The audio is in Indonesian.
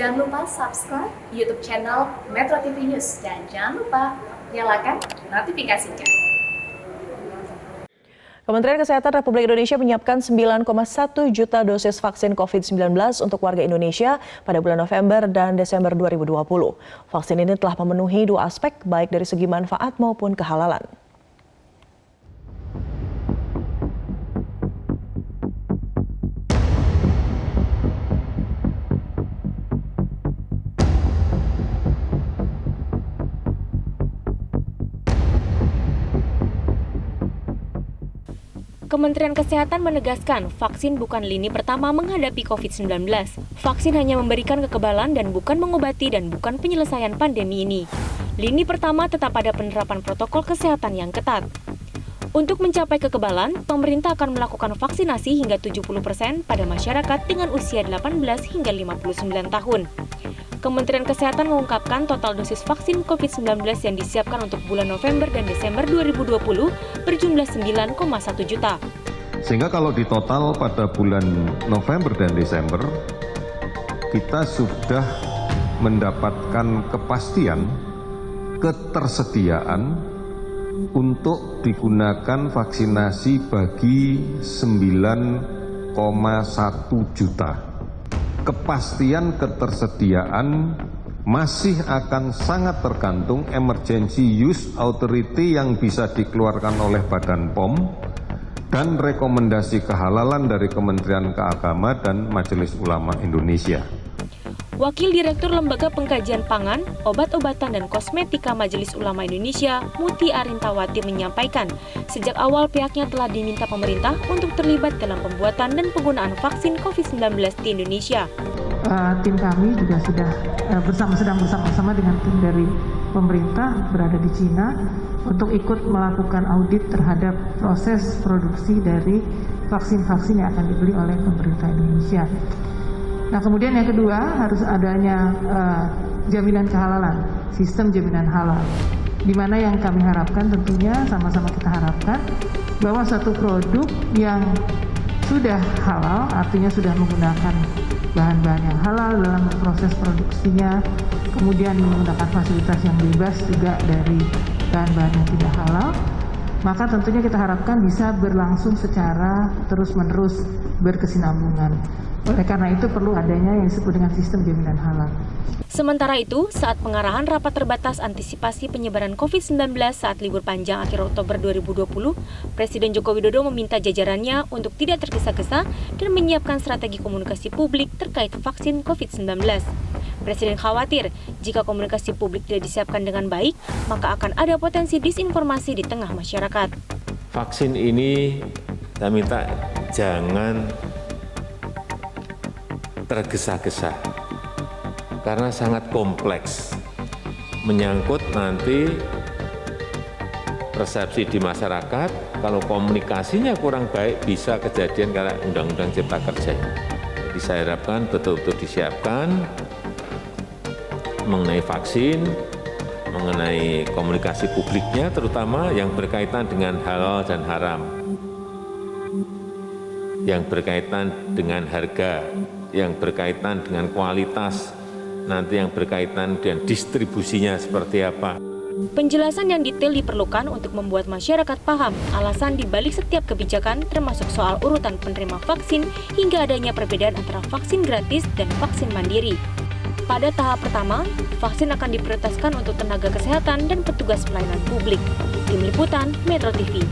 Jangan lupa subscribe YouTube channel Metro TV News dan jangan lupa nyalakan notifikasinya. Kementerian Kesehatan Republik Indonesia menyiapkan 9,1 juta dosis vaksin COVID-19 untuk warga Indonesia pada bulan November dan Desember 2020. Vaksin ini telah memenuhi dua aspek, baik dari segi manfaat maupun kehalalan. Kementerian Kesehatan menegaskan vaksin bukan lini pertama menghadapi COVID-19. Vaksin hanya memberikan kekebalan dan bukan mengobati dan bukan penyelesaian pandemi ini. Lini pertama tetap ada penerapan protokol kesehatan yang ketat. Untuk mencapai kekebalan, pemerintah akan melakukan vaksinasi hingga 70% pada masyarakat dengan usia 18 hingga 59 tahun. Kementerian Kesehatan mengungkapkan total dosis vaksin COVID-19 yang disiapkan untuk bulan November dan Desember 2020 berjumlah 9,1 juta. Sehingga kalau ditotal pada bulan November dan Desember, kita sudah mendapatkan kepastian ketersediaan untuk digunakan vaksinasi bagi 9,1 juta. Kepastian ketersediaan masih akan sangat tergantung emergency use authority yang bisa dikeluarkan oleh Badan POM dan rekomendasi kehalalan dari Kementerian Keagama dan Majelis Ulama Indonesia. Wakil Direktur Lembaga Pengkajian Pangan, Obat-obatan dan Kosmetika Majelis Ulama Indonesia, Muti Arintawati menyampaikan, sejak awal pihaknya telah diminta pemerintah untuk terlibat dalam pembuatan dan penggunaan vaksin COVID-19 di Indonesia. Tim kami juga sudah sedang bersama-sama dengan tim dari pemerintah berada di Cina untuk ikut melakukan audit terhadap proses produksi dari vaksin-vaksin yang akan dibeli oleh pemerintah Indonesia. Nah, kemudian yang kedua harus adanya jaminan kehalalan, sistem jaminan halal, di mana yang kami harapkan tentunya sama-sama kita harapkan bahwa satu produk yang sudah halal, artinya sudah menggunakan bahan-bahan yang halal dalam proses produksinya, kemudian menggunakan fasilitas yang bebas juga dari bahan-bahan yang tidak halal, maka tentunya kita harapkan bisa berlangsung secara terus-menerus berkesinambungan. Oleh karena itu perlu adanya yang disebut dengan sistem jaminan halal. Sementara itu, saat pengarahan rapat terbatas antisipasi penyebaran COVID-19 saat libur panjang akhir Oktober 2020, Presiden Joko Widodo meminta jajarannya untuk tidak tergesa-gesa dan menyiapkan strategi komunikasi publik terkait vaksin COVID-19. Presiden khawatir jika komunikasi publik tidak disiapkan dengan baik, maka akan ada potensi disinformasi di tengah masyarakat. Vaksin ini saya minta jangan tergesa-gesa karena sangat kompleks, menyangkut nanti persepsi di masyarakat. Kalau komunikasinya kurang baik bisa kejadian kayak Undang-Undang Cipta Kerja. Jadi saya harapkan betul-betul disiapkan mengenai vaksin, mengenai komunikasi publiknya, terutama yang berkaitan dengan halal dan haram, yang berkaitan dengan harga, yang berkaitan dengan kualitas, nanti yang berkaitan dengan distribusinya seperti apa. Penjelasan yang detail diperlukan untuk membuat masyarakat paham alasan dibalik setiap kebijakan, termasuk soal urutan penerima vaksin hingga adanya perbedaan antara vaksin gratis dan vaksin mandiri. Pada tahap pertama, vaksin akan diprioritaskan untuk tenaga kesehatan dan petugas pelayanan publik. Tim Liputan, Metro TV.